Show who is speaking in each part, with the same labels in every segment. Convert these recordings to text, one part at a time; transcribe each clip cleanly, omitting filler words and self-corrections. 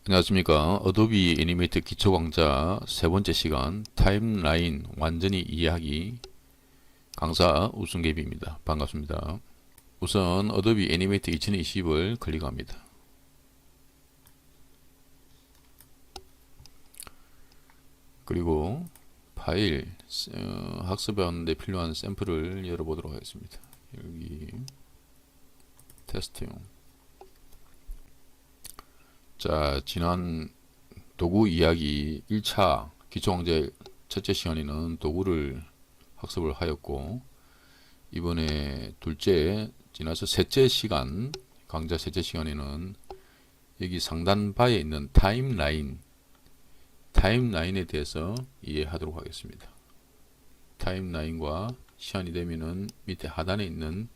Speaker 1: 안녕하십니까. 어도비 애니메이트 기초강좌 세 번째 시간 타임라인 완전히 이해하기 강사 우승개비입니다. 반갑습니다. 우선 어도비 애니메이트 2020을 클릭합니다. 그리고 파일 학습하는데 필요한 샘플을 열어보도록 하겠습니다. 여기 테스트용. 자, 지난 도구 이야기 1차 기초강좌 첫째 시간에는 도구를 학습을 하였고, 이번에 둘째 지나서 셋째 시간 강좌 셋째 시간에는 여기 상단 바에 있는 타임라인에 대해서 이해하도록 하겠습니다. 타임라인과 시간이 되면은 밑에 하단에 있는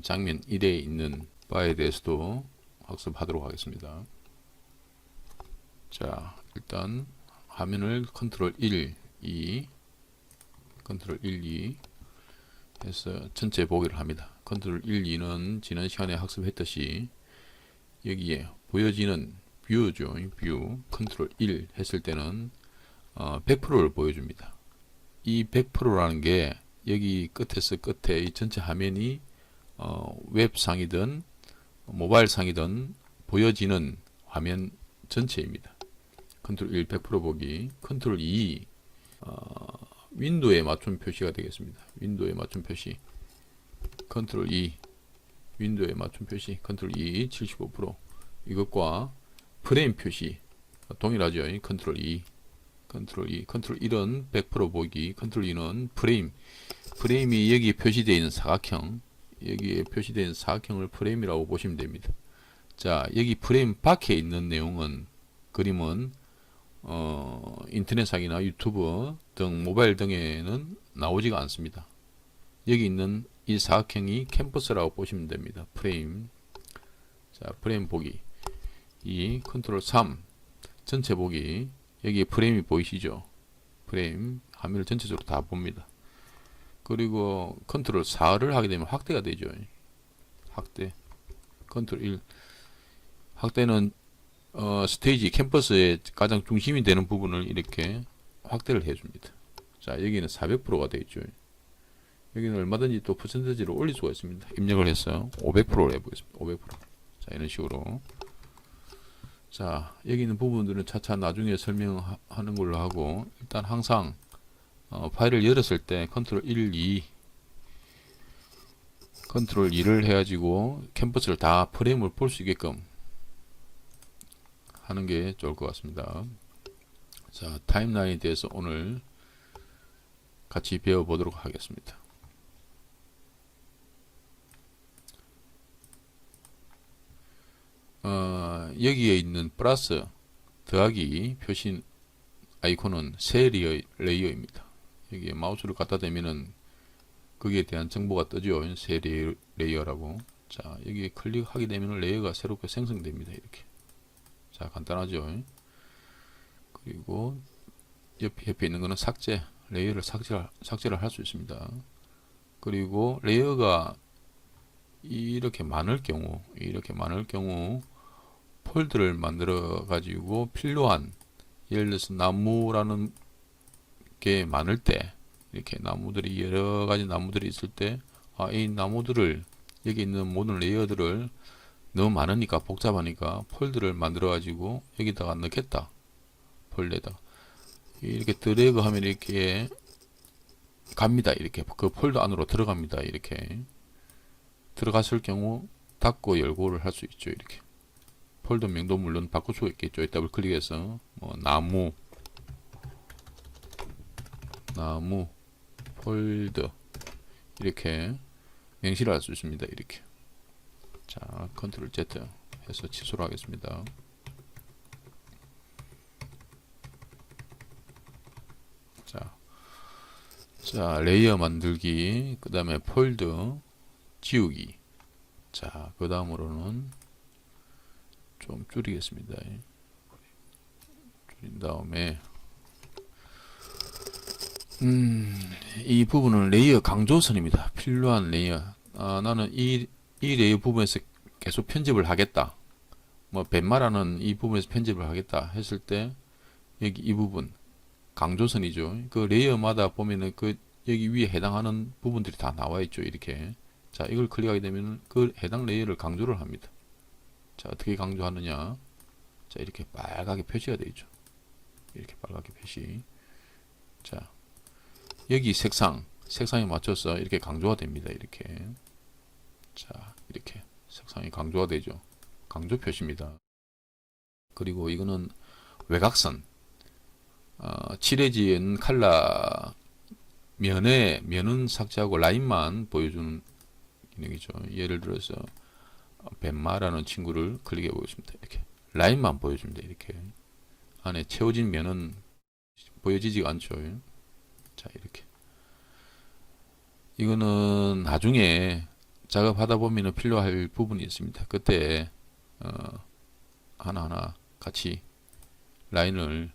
Speaker 1: 장면 1에 있는 바에 대해서도 학습하도록 하겠습니다. 자, 일단 화면을 컨트롤 1, 2 해서 전체 보기를 합니다. 컨트롤 1, 2는 지난 시간에 학습했듯이 여기에 보여지는 뷰죠. 뷰 컨트롤 1 했을 때는 100%를 보여줍니다. 이 100%라는 게 여기 끝에서 끝에 이 전체 화면이 웹상이든 모바일상이든 보여지는 화면 전체입니다. 컨트롤 1 100% 보기. 컨트롤 2 윈도우에 맞춤 표시가 되겠습니다. 윈도우에 맞춤 표시. 컨트롤 2 윈도우에 맞춤 표시. 컨트롤 2 75% 이것과 프레임 표시 동일하죠. 컨트롤 2 컨트롤 1은 100% 보기. 컨트롤 2는 프레임이 여기 표시되어 있는 사각형, 여기에 표시되어 있는 사각형을 프레임이라고 보시면 됩니다. 자, 여기 프레임 밖에 있는 내용은, 그림은 인터넷상이나 유튜브 등 모바일 등에는 나오지가 않습니다. 여기 있는 이 사각형이 캔버스라고 보시면 됩니다. 프레임. 자, 프레임 보기. 이 컨트롤 3 전체 보기. 여기 프레임이 보이시죠? 프레임 화면을 전체적으로 다 봅니다. 그리고 컨트롤 4를 하게 되면 확대가 되죠. 확대. 컨트롤 1 확대는 스테이지 캔버스의 가장 중심이 되는 부분을 이렇게 확대를 해줍니다. 자, 여기는 400%가 되어 있죠. 여기는 얼마든지 또 퍼센티지를 올릴 수가 있습니다. 입력을 해서 500%를 해보겠습니다. 500%. 자, 이런 식으로. 자, 여기 있는 부분들은 차차 나중에 설명하는 걸로 하고, 일단 항상 파일을 열었을 때 컨트롤 1, 2 컨트롤 2를 해가지고 캔버스를 다 프레임을 볼 수 있게끔 하는 게 좋을 것 같습니다. 자, 타임라인에 대해서 오늘 같이 배워보도록 하겠습니다. 여기에 있는 플러스 더하기 표시 아이콘은 새 레이어입니다. 여기에 마우스를 갖다 대면은 거기에 대한 정보가 뜨죠. 새 레이어라고. 자, 여기에 클릭하게 되면 레이어가 새롭게 생성됩니다. 이렇게. 자, 간단하죠. 그리고 옆에 있는 거는 삭제, 레이어를 삭제를 할 수 있습니다. 그리고 레이어가 이렇게 많을 경우 폴더를 만들어 가지고 필요한, 예를 들어서 나무라는 게 많을 때, 이렇게 나무들이 여러 가지 나무들이 있을 때, 이 나무들을, 여기 있는 모든 레이어들을 너무 많으니까 복잡하니까 폴더를 만들어 가지고 여기다가 넣겠다. 폴더에다가 이렇게 드래그 하면 이렇게 갑니다. 이렇게 그 폴더 안으로 들어갑니다. 이렇게 들어갔을 경우 닫고 열고를 할 수 있죠. 이렇게 폴더 명도 물론 바꿀 수 있겠죠. 더블 클릭해서 나무 폴더 이렇게 명시를 할 수 있습니다. 이렇게. 자, 컨트롤 Z 해서 취소를 하겠습니다. 자, 레이어 만들기, 그 다음에 폴더 지우기. 자, 그 다음으로는 좀 줄이겠습니다. 줄인 다음에 이 부분은 레이어 강조선입니다. 필요한 레이어. 나는 이 레이어 부분에서 계속 편집을 하겠다. 뭐 벤마라는 이 부분에서 편집을 하겠다 했을 때 여기 이 부분 강조선이죠. 그 레이어마다 보면은 그 여기 위에 해당하는 부분들이 다 나와 있죠. 이렇게. 자, 이걸 클릭하게 되면 그 해당 레이어를 강조를 합니다. 자, 어떻게 강조하느냐? 자, 이렇게 빨갛게 표시가 되어 있죠. 이렇게 빨갛게 표시. 자, 여기 색상에 맞춰서 이렇게 강조가 됩니다. 이렇게. 자, 이렇게 색상이 강조가 되죠. 강조 표시입니다. 그리고 이거는 외곽선, 칠해진 칼라 면은 삭제하고 라인만 보여주는 기능이죠. 예를 들어서 벤마라는 친구를 클릭해 보겠습니다. 이렇게 라인만 보여줍니다. 이렇게 안에 채워진 면은 보여지지가 않죠. 자, 이렇게 이거는 나중에 작업하다 보면 필요할 부분이 있습니다. 그때 하나하나 같이 라인을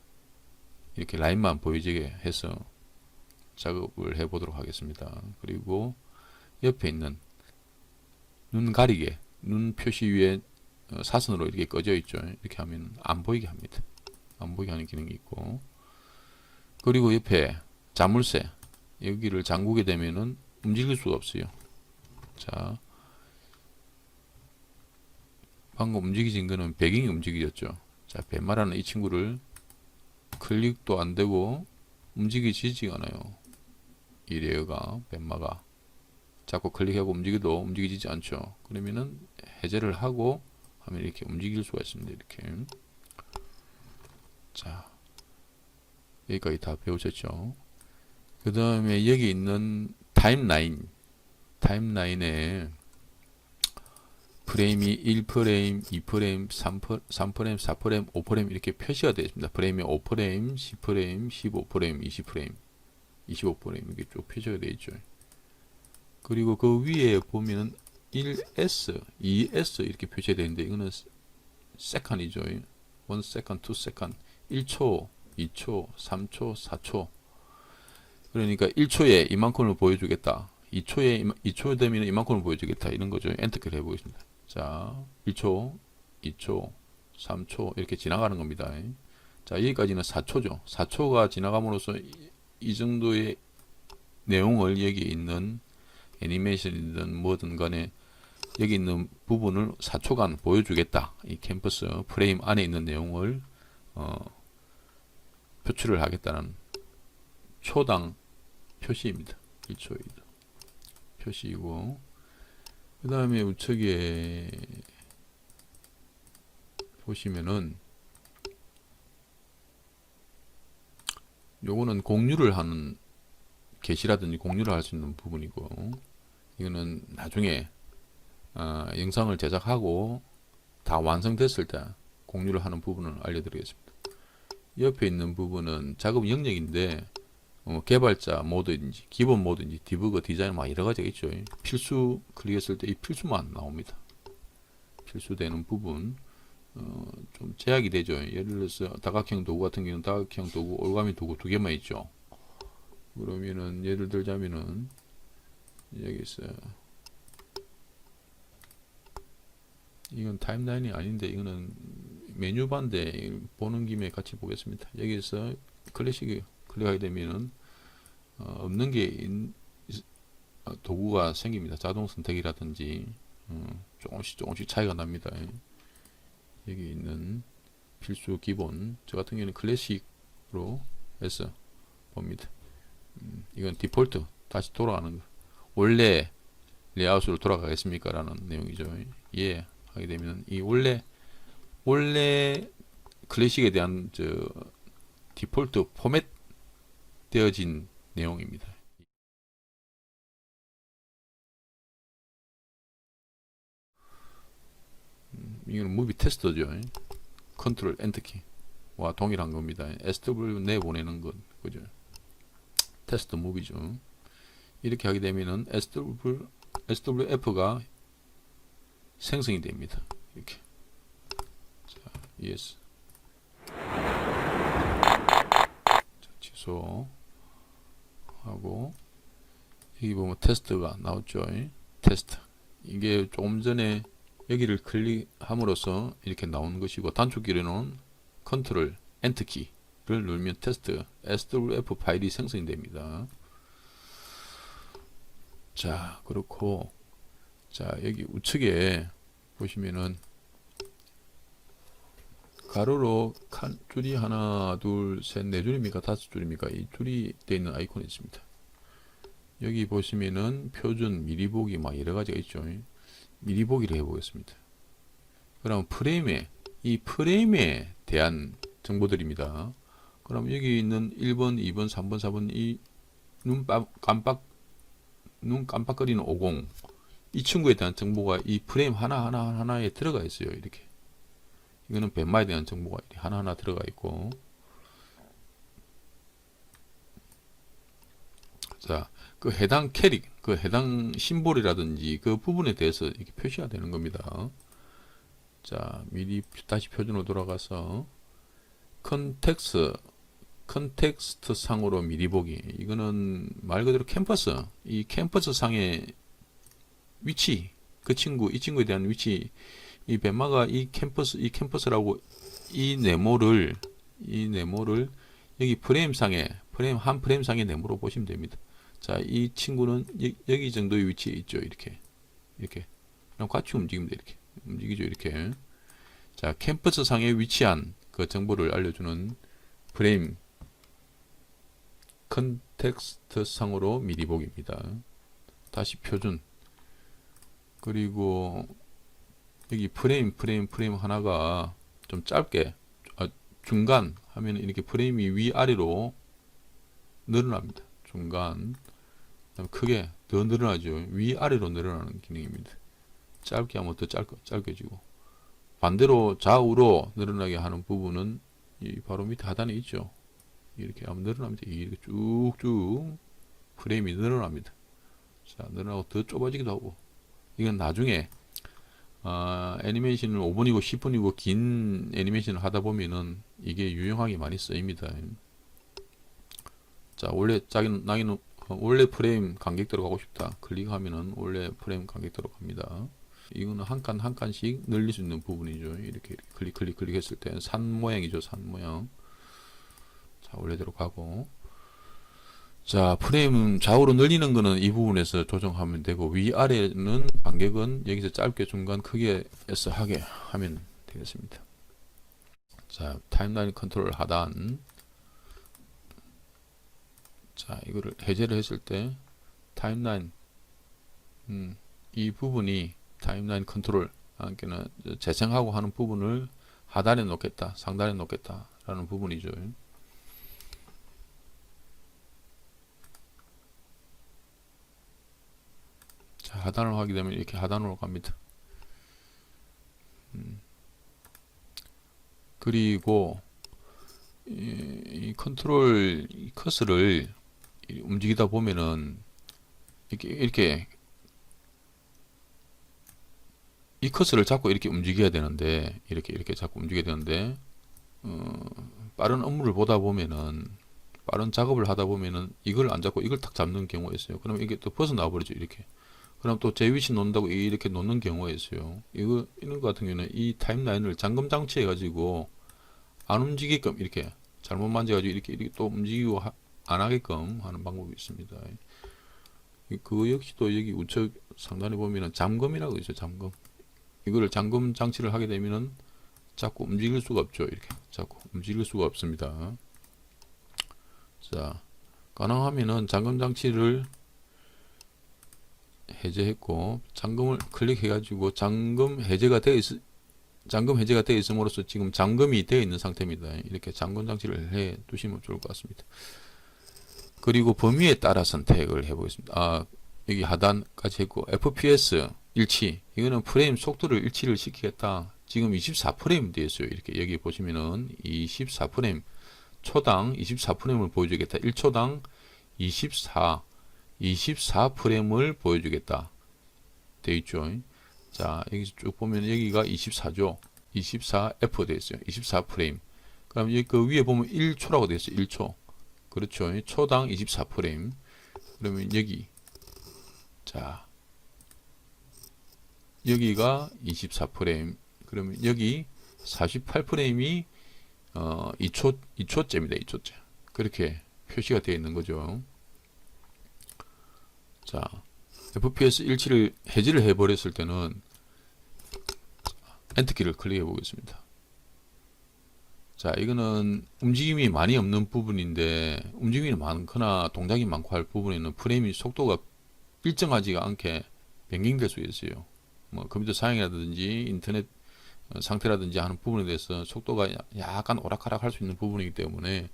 Speaker 1: 이렇게 라인만 보여지게 해서 작업을 해 보도록 하겠습니다. 그리고 옆에 있는 눈 가리개, 눈 표시 위에 사선으로 이렇게 꺼져 있죠. 이렇게 하면 안 보이게 합니다. 안 보이게 하는 기능이 있고, 그리고 옆에 자물쇠, 여기를 잠그게 되면은 움직일 수가 없어요. 자, 방금 움직이진 거는 배경이 움직이졌죠. 자, 벤마라는 이 친구를 클릭도 안 되고 움직이지가 않아요. 이 레이어가, 벤마가 자꾸 클릭하고 움직여도 움직이지 않죠. 그러면은 해제를 하고 하면 이렇게 움직일 수가 있습니다. 이렇게. 자, 여기까지 다 배우셨죠. 그 다음에 여기 있는 타임라인에 프레임이 1프레임, 2프레임, 3프레임, 4프레임, 5프레임 이렇게 표시가 되어 있습니다. 프레임이 5프레임, 10프레임, 15프레임, 20프레임, 25프레임 이렇게 쭉 표시가 되어 있죠. 그리고 그 위에 보면은 1S, 2S 이렇게 표시가 되는데 이거는 세컨이죠. 1 second, 2 second, 1초, 2초, 3초, 4초. 그러니까 1초에 이만큼을 보여주겠다. 2초 되면 이만큼을 보여주겠다. 이런 거죠. 엔터키를 해보겠습니다. 자, 1초, 2초, 3초 이렇게 지나가는 겁니다. 자, 여기까지는 4초죠. 4초가 지나감으로써 이 정도의 내용을 여기 있는 애니메이션이든 뭐든 간에 여기 있는 부분을 4초간 보여주겠다. 이 캠퍼스 프레임 안에 있는 내용을 표출을 하겠다는 초당 표시입니다. 1초, 2초 표시이고, 그 다음에 우측에 보시면은 요거는 공유를 하는 게시라든지 공유를 할 수 있는 부분이고, 이거는 나중에 영상을 제작하고 다 완성됐을 때 공유를 하는 부분을 알려드리겠습니다. 옆에 있는 부분은 작업 영역인데 개발자 모드인지 기본 모드인지 디버거 디자인 막 여러 가지가 있죠. 필수 클릭했을 때 이 필수만 나옵니다. 필수되는 부분 좀 제약이 되죠. 예를 들어서 다각형 도구 같은 경우는 다각형 도구, 올가미 도구 두 개만 있죠. 그러면은 예를 들자면은 여기서 이건 타임라인이 아닌데 이거는 메뉴바인데 보는 김에 같이 보겠습니다. 여기서 클래식 클릭하게 되면은 없는 게 도구가 생깁니다. 자동 선택이라든지 조금씩 차이가 납니다. 여기 있는 필수 기본, 저 같은 경우는 클래식으로 해서 봅니다. 이건 디폴트 다시 돌아가는 거. 원래 레이아웃으로 돌아가겠습니까? 라는 내용이죠. 예 하게 되면 이 원래 클래식에 대한 디폴트 포맷 되어진 내용입니다. 이거는 무비 테스터죠. 컨트롤 엔터키와 동일한 겁니다. SW 내보내는 것, 그죠? 테스트 무비죠. 이렇게 하게 되면은 SWF가 생성이 됩니다. 이렇게. 자, ES. 자, 취소. 하고, 여기 보면 테스트가 나왔죠. 테스트. 이게 조금 전에 여기를 클릭함으로써 이렇게 나오는 것이고, 단축키로는 컨트롤 엔터키를 누르면 테스트 SWF 파일이 생성이 됩니다. 자, 그렇고, 자, 여기 우측에 보시면은 가로로 줄이 하나, 둘, 셋, 네 줄입니까? 다섯 줄입니까? 이 줄이 되어 있는 아이콘이 있습니다. 여기 보시면은 표준, 미리 보기 막 여러 가지가 있죠. 미리 보기를 해보겠습니다. 그럼 이 프레임에 대한 정보들입니다. 그럼 여기 있는 1번, 2번, 3번, 4번 이 눈 깜빡거리는 50 이 친구에 대한 정보가 이 프레임 하나에 들어가 있어요. 이렇게. 이거는 벤마에 대한 정보가 하나하나 들어가 있고, 자, 그 해당 캐릭, 그 해당 심볼이라든지 그 부분에 대해서 이렇게 표시가 되는 겁니다. 자, 미리 다시 표준으로 돌아가서 컨텍스트 상으로 미리 보기. 이거는 말 그대로 이 캠퍼스 상의 위치, 이 친구에 대한 위치, 이 벤마가 이 캠퍼스라고 이 네모를 여기 한 프레임 상의 네모로 보시면 됩니다. 자, 이 친구는 여기 정도의 위치에 있죠. 이렇게. 그럼 같이 움직이면 돼. 이렇게. 움직이죠. 이렇게. 자, 캠퍼스 상에 위치한 그 정보를 알려주는 프레임 컨텍스트 상으로 미리 보기입니다. 다시 표준. 그리고 여기 프레임 하나가 좀 짧게, 중간 하면 이렇게 프레임이 위아래로 늘어납니다. 중간. 그다음에 크게 더 늘어나죠. 위아래로 늘어나는 기능입니다. 짧게 하면 더 짧게지고, 반대로 좌우로 늘어나게 하는 부분은 이 바로 밑에 하단에 있죠. 이렇게 하면 늘어납니다. 이렇게 쭉쭉 프레임이 늘어납니다. 자, 늘어나고 더 좁아지기도 하고. 이건 나중에 애니메이션을 5분이고 10분이고 긴 애니메이션을 하다 보면은 이게 유용하게 많이 쓰입니다. 자, 원래 프레임 간격대로 가고 싶다. 클릭하면은 원래 프레임 간격대로 갑니다. 이거는 한 칸씩 늘릴 수 있는 부분이죠. 이렇게 클릭했을 때 산 모양이죠. 산 모양. 자, 원래대로 가고. 자, 프레임 좌우로 늘리는 거는 이 부분에서 조정하면 되고, 위아래는 간격은 여기서 짧게, 중간, 크게에서 하게 하면 되겠습니다. 자, 타임라인 컨트롤 하단. 자, 이거를 해제를 했을 때 타임라인 이 부분이 타임라인 컨트롤, 그러니까 재생하고 하는 부분을 하단에 놓겠다, 상단에 놓겠다 라는 부분이죠. 자, 하단으로 하게 되면 이렇게 하단으로 갑니다. 그리고 이 컨트롤 커서를 움직이다 보면은 이렇게 이 커서를 잡고 이렇게 움직여야 되는데, 이렇게 자꾸 움직여야 되는데, 빠른 업무를 보다 보면은, 빠른 작업을 하다 보면은 이걸 안 잡고 이걸 탁 잡는 경우가 있어요. 그럼 이게 또 벗어나 버리죠. 이렇게. 그럼 또 제 위치 놓는다고 이렇게 놓는 경우가 있어요. 이런 것 같은 경우는 이 타임라인을 잠금 장치해 가지고 안 움직이게끔 이렇게 잘못 만져가지고 이렇게 또 움직이고 안 하게끔 하는 방법이 있습니다. 그 역시도 여기 우측 상단에 보면은 잠금이라고 있어요. 잠금. 이거를 잠금 장치를 하게 되면은 자꾸 움직일 수가 없죠. 이렇게 자꾸 움직일 수가 없습니다. 자, 가능하면은 잠금 장치를 해제했고, 잠금을 클릭해 가지고 잠금 해제가 되어 있음으로써 지금 잠금이 되어 있는 상태입니다. 이렇게 잠금 장치를 해 두시면 좋을 것 같습니다. 그리고 범위에 따라 선택을 해 보겠습니다. 여기 하단까지 했고, FPS 일치, 이거는 프레임 속도를 일치를 시키겠다. 지금 24프레임 되어 있어요. 이렇게 여기 보시면은 24프레임, 초당 24프레임을 보여주겠다. 1초당 24프레임을 보여주겠다 되어 있죠. 자, 여기 쭉 보면 여기가 24죠. 24F 되어 있어요. 24프레임. 그럼 여기 그 위에 보면 1초라고 되어 있어요. 1초. 그렇죠. 초당 24프레임. 그러면 여기, 자, 여기가 24프레임. 그러면 여기 48프레임이 2초째입니다. 2초째. 그렇게 표시가 되어 있는 거죠. 자, FPS 일치를 해지를 해버렸을 때는 엔터키를 클릭해 보겠습니다. 자, 이거는 움직임이 많이 없는 부분인데, 움직임이 많거나 동작이 많고 할 부분에는 프레임이 속도가 일정하지가 않게 변경될 수 있어요. 뭐 컴퓨터 사양이라든지 인터넷 상태라든지 하는 부분에 대해서 속도가 약간 오락가락 할 수 있는 부분이기 때문에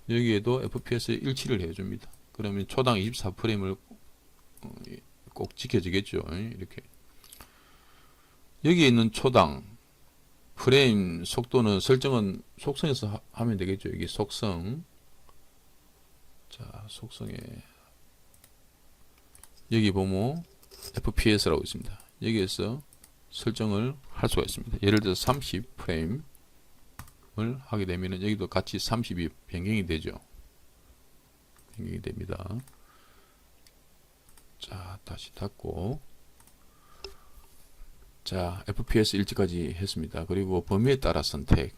Speaker 1: 여기에도 FPS 일치를 해줍니다. 그러면 초당 24프레임을 꼭 지켜지겠죠. 이렇게 여기에 있는 초당 프레임 속도는 설정은 속성에서 하면 되겠죠. 여기 속성, 자 속성에 여기 보면 FPS라고 있습니다. 여기에서 설정을 할 수가 있습니다. 예를 들어서 30프레임을 하게 되면 여기도 같이 30이 변경이 되죠. 변경이 됩니다. 자, 다시 닫고, 자, FPS 일치까지 했습니다. 그리고 범위에 따라 선택.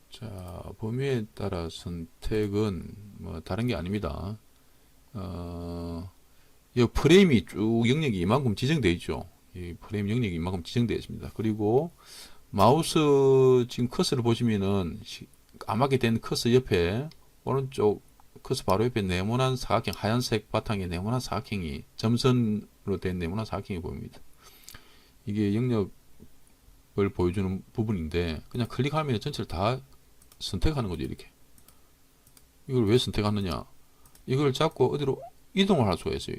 Speaker 1: 자, 범위에 따라 선택은 뭐 다른 게 아닙니다. 이 프레임이 쭉 영역이 이만큼 지정되어 있죠. 이 프레임 영역이 이만큼 지정되어 있습니다. 그리고 마우스 지금 커서를 보시면은 까맣게 된 커서 옆에 오른쪽 커서 바로 옆에 네모난 사각형, 하얀색 바탕에 네모난 사각형이 점선으로 된 네모난 사각형이 보입니다. 이게 영역을 보여주는 부분인데 그냥 클릭하면 전체를 다 선택하는 거죠. 이렇게 이걸 왜 선택하느냐, 이걸 잡고 어디로 이동을 할 수가 있어요.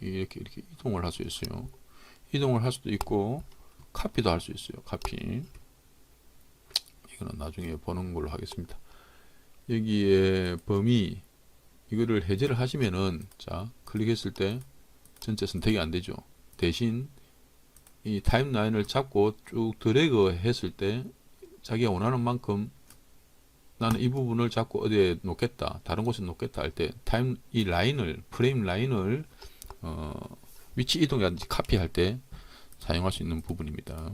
Speaker 1: 이렇게 이동을 할 수 있어요. 이동을 할 수도 있고 카피도 할 수 있어요. 카피. 이거는 나중에 보는 걸로 하겠습니다. 여기에 범위, 이거를 해제를 하시면은, 자 클릭했을 때 전체 선택이 안 되죠. 대신 이 타임라인을 잡고 쭉 드래그 했을 때 자기가 원하는 만큼 나는 이 부분을 잡고 어디에 놓겠다, 다른 곳에 놓겠다 할 때 이 라인을, 프레임 라인을 위치 이동이라든지 카피할 때 사용할 수 있는 부분입니다.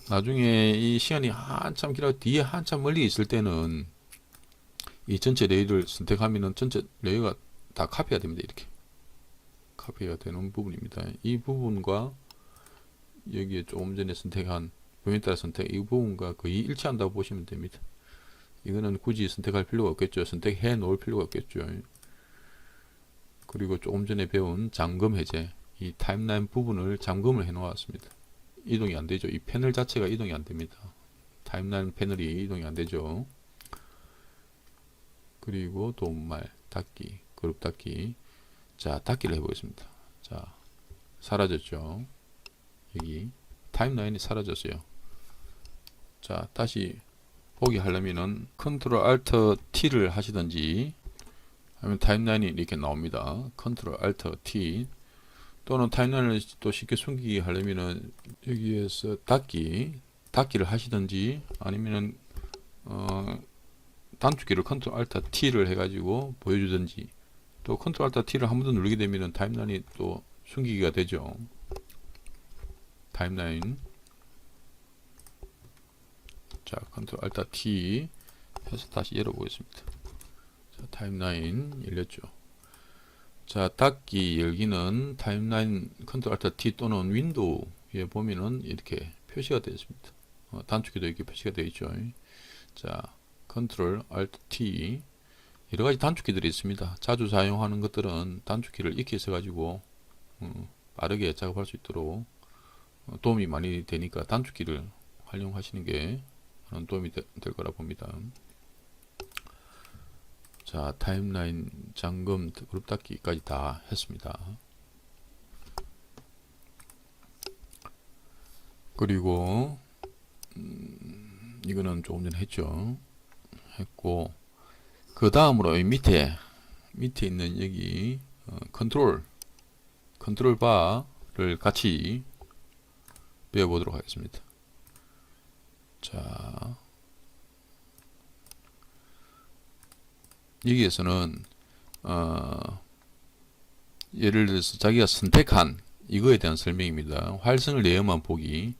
Speaker 1: 나중에 이 시간이 한참 길어 뒤에 한참 멀리 있을 때는 이 전체 레이를 선택하면은 전체 레이가 다 카피가 됩니다. 이렇게 카피가 되는 부분입니다. 이 부분과 여기에 조금 전에 선택한 범위에 따라 선택, 이 부분과 거의 일치한다고 보시면 됩니다. 이거는 굳이 선택할 필요가 없겠죠. 선택해 놓을 필요가 없겠죠. 그리고 조금 전에 배운 잠금 해제, 이 타임라인 부분을 잠금을 해 놓았습니다. 이동이 안 되죠. 이 패널 자체가 이동이 안 됩니다. 타임라인 패널이 이동이 안 되죠. 그리고 도말 닫기, 그룹 닫기. 자, 닫기를 해보겠습니다. 자, 사라졌죠. 여기 타임라인이 사라졌어요. 자, 다시 보기 하려면은 컨트롤 알트 T를 하시든지 하면 타임라인이 이렇게 나옵니다. 컨트롤 알트 T. 또는 타임라인을 또 쉽게 숨기기 하려면은 여기에서 닫기를 하시든지 아니면은 단축키를 컨트롤 알트 T를 해가지고 보여주든지, 또 컨트롤 알트 T를 한 번 더 누르게 되면은 타임라인이 또 숨기기가 되죠. 타임라인. 자, 컨트롤 알트 T 해서 다시 열어보겠습니다. 자, 타임라인 열렸죠. 자, 닫기 열기는 타임라인 컨트롤 알트 T 또는 윈도우에 보면은 이렇게 표시가 되어 있습니다. 단축키도 이렇게 표시가 되어 있죠. 자, 컨트롤 알트 T, 여러가지 단축키들이 있습니다. 자주 사용하는 것들은 단축키를 익히 써 가지고 빠르게 작업할 수 있도록 도움이 많이 되니까 단축키를 활용하시는 게 도움이 될 거라 봅니다. 자, 타임라인 잠금, 그룹 닫기까지 다 했습니다. 그리고 이거는 조금 전에 했고, 그 다음으로 이 밑에 있는 여기 컨트롤 바를 같이 배워보도록 하겠습니다. 자, 여기에서는 예를 들어서 자기가 선택한 이거에 대한 설명입니다. 활성을 레이어만 보기.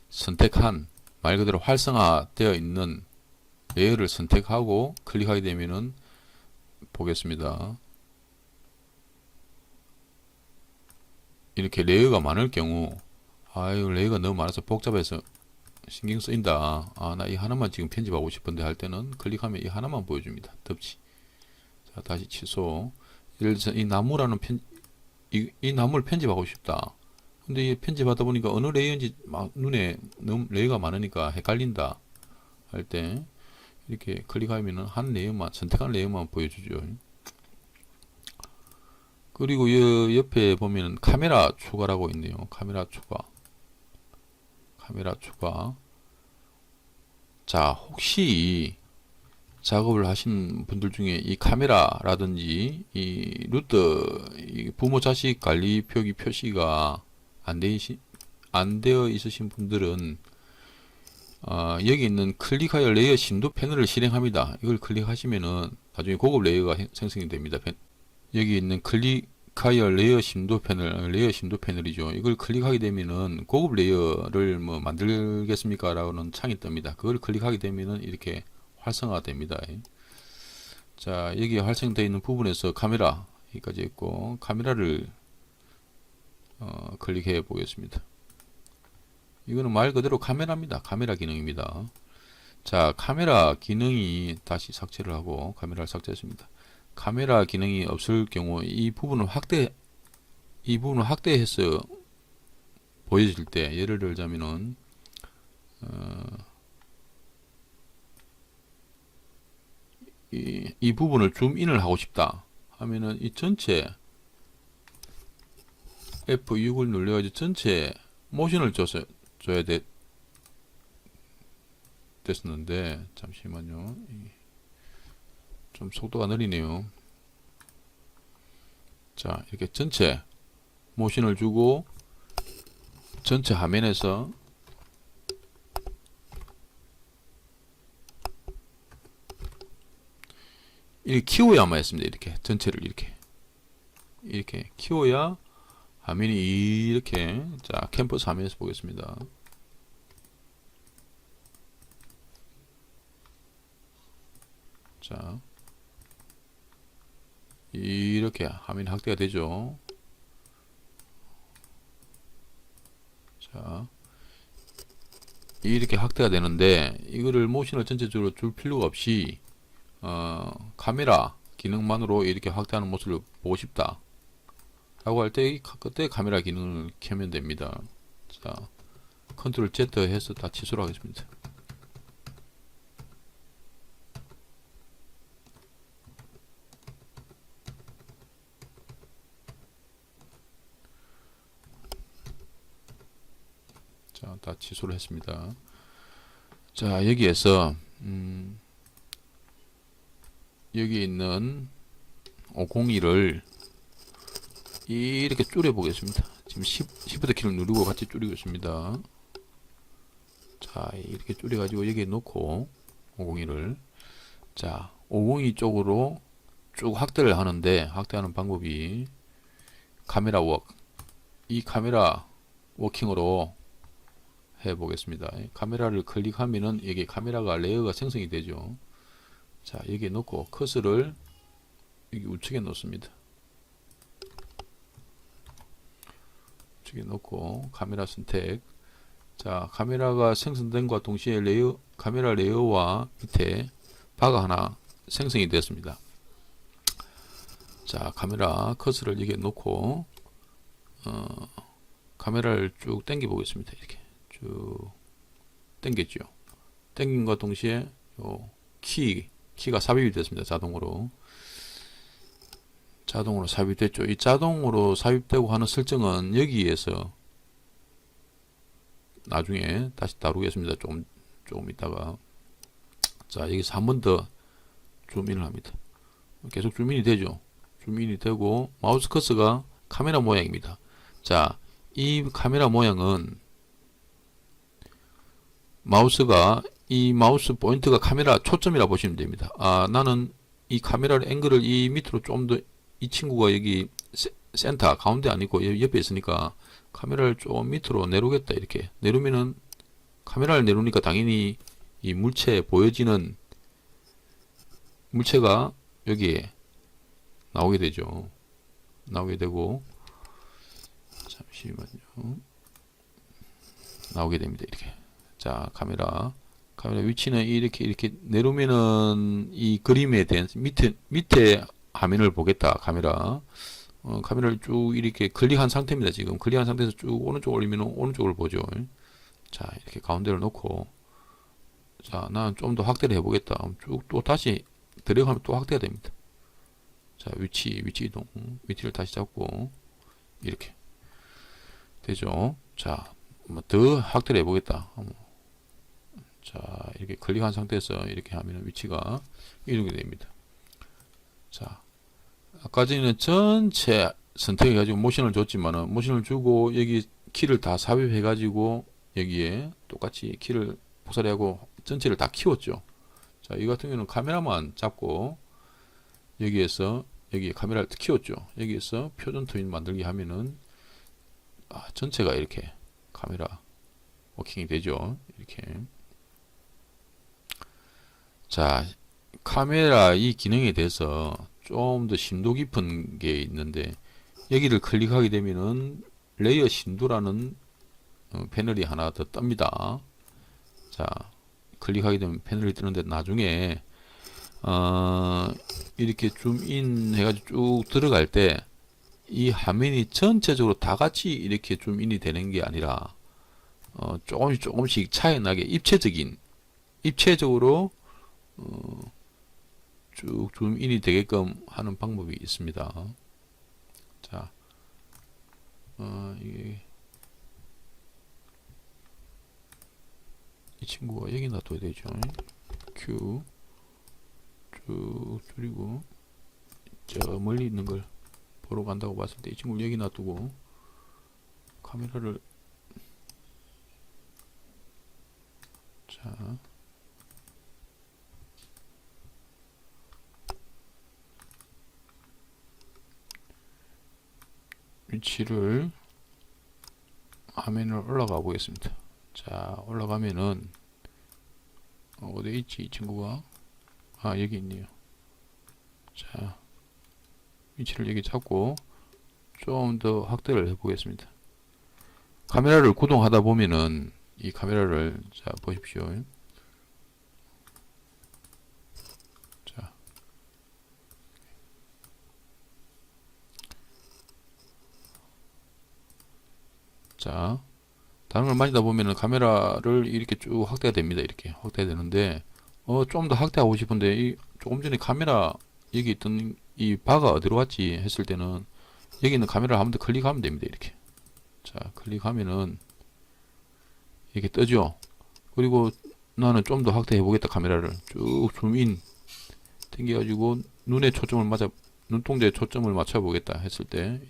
Speaker 1: 선택한 말 그대로 활성화되어 있는 레이어를 선택하고 클릭하게 되면은 보겠습니다. 이렇게 레이어가 많을 경우 아유 레이어가 너무 많아서 복잡해서 신경 쓰인다. 아, 나 이 하나만 지금 편집하고 싶은데 할 때는 클릭하면 이 하나만 보여줍니다. 덮치. 자, 다시 취소. 예를 들어서 이 나무라는 이 나무를 편집하고 싶다. 근데 이 편집하다 보니까 어느 레이어인지 막 눈에 너무 레이어가 많으니까 헷갈린다. 할 때 이렇게 클릭하면은 한 레이어만 선택한 레이어만 보여주죠. 그리고 이 옆에 보면은 카메라 추가라고 있네요. 카메라 추가. 자, 혹시 작업을 하신 분들 중에 이 카메라라든지 이 루트 이 부모 자식 관리 표기 표시가 안 되어 있으신 분들은 여기 있는 클릭하여 레이어 심도 패널을 실행합니다. 이걸 클릭하시면은 나중에 고급 레이어가 생성이 됩니다. 여기 있는 클릭하여 레이어 심도 패널이죠. 이걸 클릭하게 되면은 고급 레이어를 뭐 만들겠습니까? 라는 창이 뜹니다. 그걸 클릭하게 되면은 이렇게 활성화가 됩니다. 자, 여기 활성되어 있는 부분에서 카메라 여기까지 있고 카메라를 클릭해 보겠습니다. 이거는 말 그대로 카메라입니다. 카메라 기능입니다. 자, 카메라 기능이 다시 삭제를 하고 카메라를 삭제했습니다. 카메라 기능이 없을 경우 이 부분을 확대해서 보여질 때 예를 들자면은 이 부분을 줌인을 하고 싶다 하면은 이 전체 F6을 눌러가지고 전체 모션을 줘야 됐었는데 잠시만요. 좀 속도가 느리네요. 자, 이렇게 전체 모션을 주고 전체 화면에서 이렇게 키워야만 했습니다. 이렇게 전체를 이렇게 키워야 화면이 이렇게 자 캠퍼스 화면에서 보겠습니다. 자 이렇게 화면이 확대가 되죠. 자 이렇게 확대가 되는데 이거를 모션을 전체적으로 줄 필요가 없이 카메라 기능만으로 이렇게 확대하는 모습을 보고 싶다 라고 할 때 그때 카메라 기능을 켜면 됩니다. 자 컨트롤 Z 해서 다 취소를 하겠습니다. 자, 다 취소를 했습니다. 자, 여기에서 여기 있는 502를 이렇게 줄여 보겠습니다. 지금 Shift 키를 누르고 같이 줄이고 있습니다. 자, 이렇게 줄여 가지고 여기에 놓고 502를 자, 502 쪽으로 쭉 확대를 하는데 확대하는 방법이 카메라 워크 이 카메라 워킹으로 해 보겠습니다. 카메라를 클릭하면은 여기 카메라가 레이어가 생성이 되죠. 자, 여기에 놓고 커서를 여기 우측에 놓습니다. 우측에 놓고 카메라 선택. 자, 카메라가 생성된과 동시에 카메라 레이어와 밑에 바가 하나 생성이 됐습니다. 자, 카메라 커서를 여기에 놓고 카메라를 쭉 당겨 보겠습니다. 이렇게 쭉 당겼죠. 당김과 동시에 요 키가 삽입이 됐습니다. 자동으로 삽입됐죠. 이 자동으로 삽입되고 하는 설정은 여기에서 나중에 다시 다루겠습니다. 조금 있다가 자, 여기서 한 번 더 줌인을 합니다. 계속 줌인이 되죠. 줌인이 되고 마우스 커서가 카메라 모양입니다. 자, 이 카메라 모양은 마우스가 이 마우스 포인트가 카메라 초점이라 보시면 됩니다. 나는 이 카메라 앵글을 이 밑으로 좀 더 이 친구가 여기 센터 가운데 아니고 옆에 있으니까 카메라를 좀 밑으로 내려오겠다. 이렇게 내려오면은 카메라를 내려오니까 당연히 이 물체 보여지는 물체가 여기에 나오게 되죠. 나오게 되고 잠시만요. 나오게 됩니다. 이렇게. 자, 카메라 위치는 이렇게 내려오면은 이 그림에 대한 밑에 화면을 보겠다. 카메라를 쭉 이렇게 클릭한 상태입니다. 지금 클릭한 상태에서 쭉 오른쪽 올리면 오른쪽을 보죠. 자, 이렇게 가운데를 놓고, 자, 나는 좀 더 확대를 해보겠다. 쭉 또 다시 들어가면 또 확대가 됩니다. 자, 위치 이동, 위치를 다시 잡고 이렇게 되죠. 자, 더 확대를 해보겠다. 자, 이렇게 클릭한 상태에서 이렇게 하면 위치가 이동이 됩니다. 자, 아까 전에는 전체 선택해 가지고 모션을 줬지만은 모션을 주고 여기 키를 다 삽입해 가지고 여기에 똑같이 키를 복사하고 전체를 다 키웠죠. 자, 이 같은 경우는 카메라만 잡고 여기에서 여기 카메라를 키웠죠. 여기에서 표준 트윈 만들기 하면은 전체가 이렇게 카메라 워킹이 되죠. 이렇게. 자, 카메라 이 기능에 대해서 좀 더 심도 깊은 게 있는데 여기를 클릭하게 되면은 레이어 심도라는 패널이 하나 더 뜹니다. 자, 클릭하게 되면 패널이 뜨는데 나중에 이렇게 줌인 해가지고 쭉 들어갈 때 이 화면이 전체적으로 다 같이 이렇게 줌인이 되는 게 아니라 조금씩 차이 나게 입체적으로 쭉 줌인이 되게끔 하는 방법이 있습니다. 자, 이게 이 친구가 여기 놔둬야 되죠. Q 쭉 줄이고 저 멀리 있는 걸 보러 간다고 봤을 때 이 친구를 여기 놔두고 카메라를 자 위치를 화면을 올라가 보겠습니다. 자, 올라가면은 어디 있지 이 친구가? 여기 있네요. 자, 위치를 여기 잡고 좀 더 확대를 해 보겠습니다. 카메라를 구동하다 보면은 이 카메라를 자 보십시오. 자, 다른 걸 만지다 보면은 카메라를 이렇게 쭉 확대가 됩니다. 이렇게 확대가 되는데, 좀 더 확대하고 싶은데, 조금 전에 카메라, 여기 있던 이 바가 어디로 갔지 했을 때는, 여기 있는 카메라를 한 번 더 클릭하면 됩니다. 이렇게. 자, 클릭하면은, 이렇게 뜨죠. 그리고 나는 좀 더 확대해 보겠다. 카메라를 쭉 줌인 당겨가지고, 눈동자에 초점을 맞춰 보겠다 했을 때,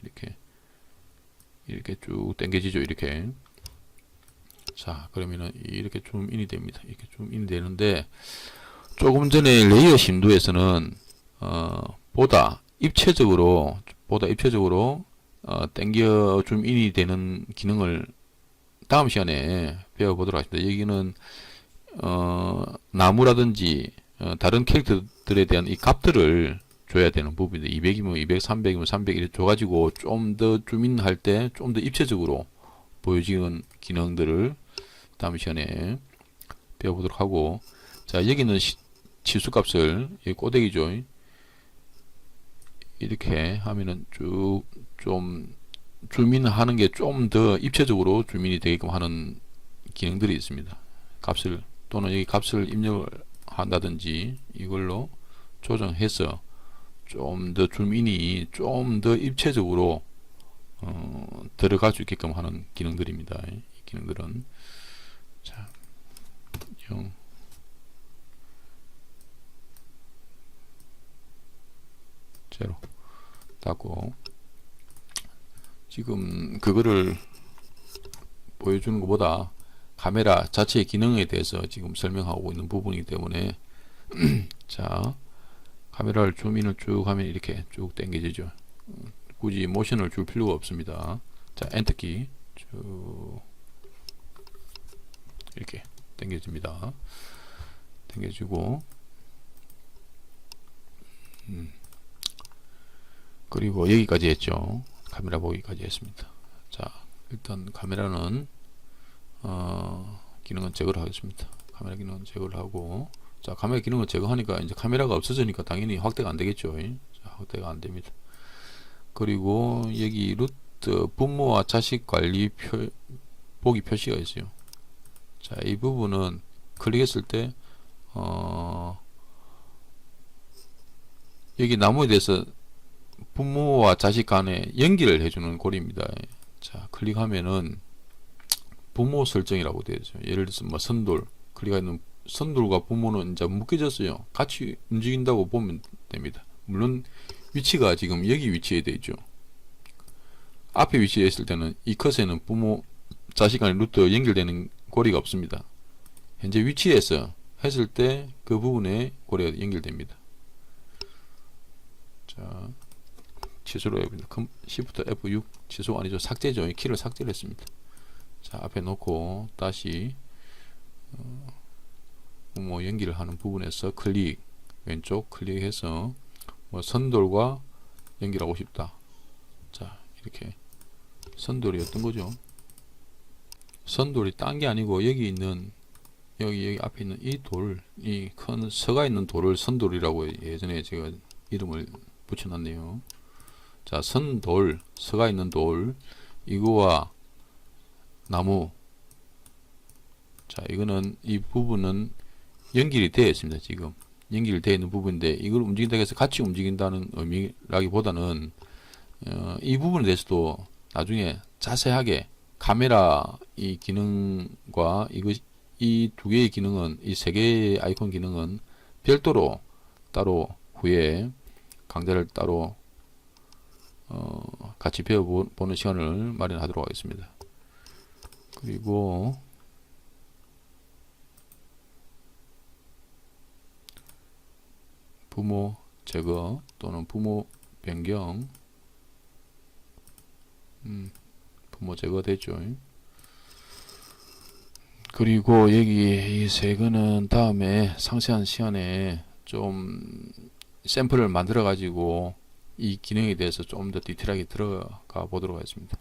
Speaker 1: 이렇게 쭉 당겨지죠. 이렇게. 자, 그러면은 이렇게 줌인이 됩니다. 이렇게 줌인이 되는데 조금 전에 레이어 심도에서는 보다 입체적으로 당겨 줌인이 되는 기능을 다음 시간에 배워보도록 하겠습니다. 여기는 나무라든지 다른 캐릭터들에 대한 이 값들을 줘야 되는 부분인데 200이면 200, 300이면 300 이렇게 줘가지고 좀 더 줌인할 때 좀 더 입체적으로 보여지는 기능들을 다음 시간에 배워보도록 하고, 자, 여기는 치수값을 여기 꼬대기죠. 이렇게 하면은 쭉 좀 줌인하는 게 좀 더 입체적으로 줌인이 되게끔 하는 기능들이 있습니다. 값을 또는 여기 값을 입력을 한다든지 이걸로 조정해서 좀 더 줌인이 좀 더 입체적으로 들어갈 수 있게끔 하는 기능들입니다. 이 기능들은 자, 0 0 닫고 지금 그거를 보여주는 것보다 카메라 자체의 기능에 대해서 지금 설명하고 있는 부분이기 때문에 자, 카메라를 줌인을 쭉 하면 이렇게 쭉 당겨지죠. 굳이 모션을 줄 필요가 없습니다. 자, 엔터키 쭉 이렇게 당겨집니다. 당겨지고 그리고 여기까지 했죠. 카메라 보기까지 했습니다. 자, 일단 카메라는 기능은 제거를 하겠습니다. 카메라 기능은 제거를 하고, 자, 카메라 기능을 제거하니까 이제 카메라가 없어지니까 당연히 확대가 안 되겠죠. 자, 확대가 안 됩니다. 그리고 여기 루트 부모와 자식 관리 보기 표시가 있어요. 자, 이 부분은 클릭했을 때 여기 나무에 대해서 부모와 자식 간에 연기를 해주는 고리입니다. 자, 클릭하면은 부모 설정이라고 되어 있어요. 예를 들어서 뭐 선돌 클릭하면 선돌과 부모는 이제 묶여졌어요. 같이 움직인다고 보면 됩니다. 물론 위치가 지금 여기 위치에 되어 있죠. 앞에 위치에 있을 때는 이 컷에는 부모 자식 간의 루트 연결되는 고리가 없습니다. 현재 위치에서 했을 때 그 부분에 고리가 연결됩니다. 자, 취소로 해봅니다. Shift F6 취소 아니죠. 삭제죠. 키를 삭제를 했습니다. 자, 앞에 놓고 다시 뭐 연기를 하는 부분에서 클릭, 왼쪽 클릭해서 뭐 선돌과 연결하고 싶다. 자, 이렇게 선돌이 어떤 거죠? 선돌이 딴 게 아니고 여기 있는 여기 앞에 있는 이 돌, 이 큰 서가 있는 돌을 선돌이라고 예전에 제가 이름을 붙여놨네요. 자, 선돌, 서가 있는 돌, 이거와 나무. 자, 이거는 이 부분은 연결이 되어 있습니다. 지금 연결이 되어 있는 부분인데 이걸 움직인다고 해서 같이 움직인다는 의미라기보다는 이 부분에 대해서도 나중에 자세하게 카메라 이 기능과 이 두 개의 기능은 이 세 개의 아이콘 기능은 별도로 따로 후에 강좌를 따로 같이 배워보는 시간을 마련하도록 하겠습니다. 그리고 부모 제거 또는 부모 변경, 부모 제거 됐죠. 그리고 여기 이 세 개는 다음에 상세한 시간에 좀 샘플을 만들어 가지고 이 기능에 대해서 좀 더 디테일하게 들어가 보도록 하겠습니다.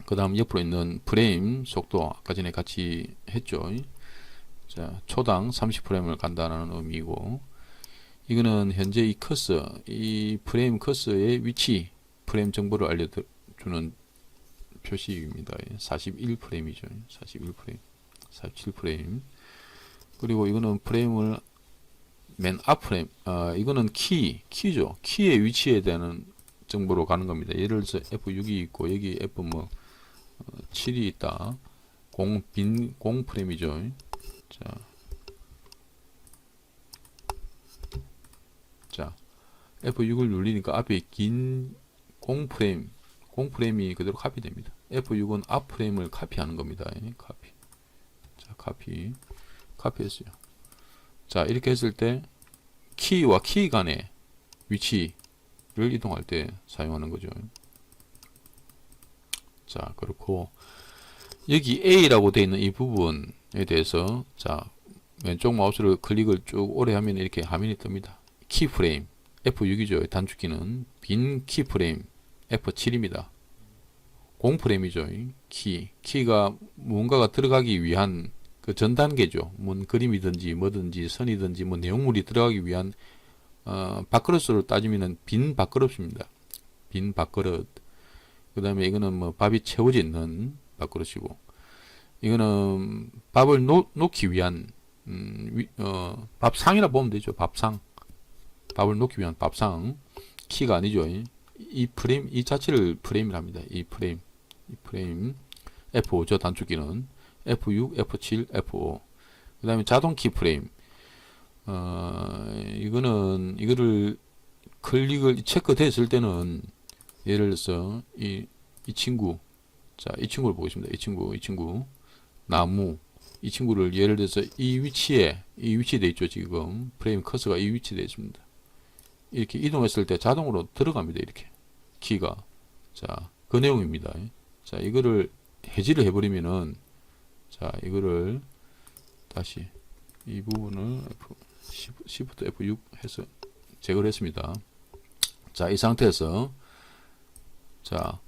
Speaker 1: 그 다음 옆으로 있는 프레임 속도 아까 전에 같이 했죠. 자, 초당 30프레임을 간다는 의미고, 이거는 현재 이 커서, 이 프레임 커서의 위치, 프레임 정보를 알려주는 표시입니다. 41프레임이죠. 41프레임, 47프레임. 그리고 이거는 프레임을 맨 앞 프레임, 이거는 키죠. 키의 위치에 대한 정보로 가는 겁니다. 예를 들어서 F6이 있고, 여기 F 7이 있다. 빈 프레임이죠. 자, F6을 누르니까 앞에 긴 공프레임이 그대로 카피됩니다. F6은 앞 프레임을 카피하는 겁니다. 카피. 자, 카피했어요. 자, 이렇게 했을 때 키와 키 간의 위치를 이동할 때 사용하는 거죠. 자, 그렇고 여기 A라고 되어 있는 이 부분에 대해서, 자, 왼쪽 마우스를 클릭을 쭉 오래 하면 이렇게 화면이 뜹니다. 키프레임 F6이죠. 단축키는 빈 키프레임 F7입니다. 공프레임이죠. 키가 무언가가 들어가기 위한 그 전 단계죠. 뭔 그림이든지 뭐든지 선이든지 뭐 내용물이 들어가기 위한 밥그릇으로 따지면은 빈 밥그릇입니다. 빈 밥그릇. 그 다음에 이거는 뭐 밥이 채워져 있는 밥그릇이고, 이거는 밥을 놓기 위한 밥상이라 보면 되죠. 밥상. 밥을 놓기 위한 밥상. 키가 아니죠. 이 프레임, 이 자체를 프레임이랍니다. 이 프레임 F5 저 단축키는 F6, F7, F5. 그 다음에 자동 키 프레임. 이거를 클릭을 체크 됐을 때는, 예를 들어서 이 친구, 자, 이 친구를 보겠습니다. 이 친구 나무, 이 친구를 예를 들어서 이 위치에 돼 있죠. 지금 프레임 커서가 이 위치에 되어 있습니다. 이렇게 이동했을 때 자동으로 들어갑니다. 이렇게 키가. 자, 그 내용입니다. 자, 이거를 해지를 해버리면은, 자, 이거를 다시 이 부분을 Shift F6 해서 제거를 했습니다. 자, 이 상태에서, 자,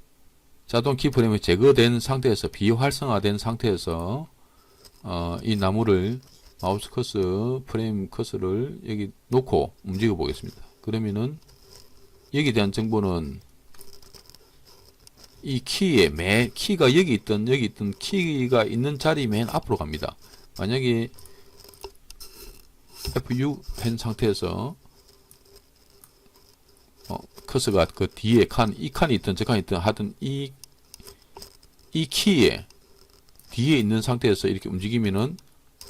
Speaker 1: 자동 키프레임이 제거된 상태에서, 비활성화된 상태에서 이 나무를 마우스 커서, 프레임 커서를 여기 놓고 움직여 보겠습니다. 그러면은 여기에 대한 정보는 이 키에 키가 여기 있던 키가 있는 자리 맨 앞으로 갑니다. 만약에 F6 한 상태에서 커서가 그 뒤에 이 칸이 있든 저 칸이 있든 하든 이 키에 뒤에 있는 상태에서 이렇게 움직이면은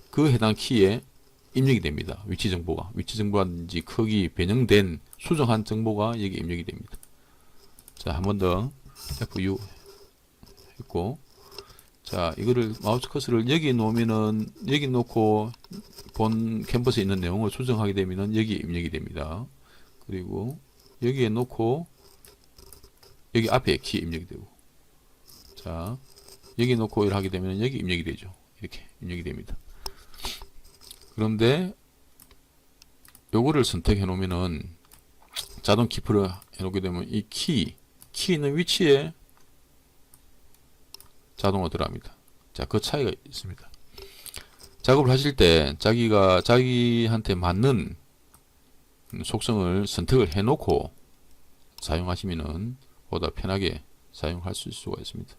Speaker 1: 그 해당 키에 입력이 됩니다. 위치 정보라든지 크기, 변형된 수정한 정보가 여기 입력이 됩니다. 자, 한 번 더 F6 했고, 자, 이거를 마우스 커서를 여기 놓으면은, 여기 놓고 본 캔버스에 있는 내용을 수정하게 되면은 여기 입력이 됩니다. 그리고 여기에 놓고 여기 앞에 키 입력이 되고, 자, 여기 놓고 이렇게 하게 되면 여기 입력이 되죠. 이렇게 입력이 됩니다. 그런데 요거를 선택해 놓으면은 자동 키프를 해 놓게 되면 이 키 있는 위치에 자동으로 들어갑니다. 자, 그 차이가 있습니다. 작업을 하실 때 자기한테 맞는 속성을 선택을 해 놓고 사용하시면은 보다 편하게 사용할 수가 있습니다.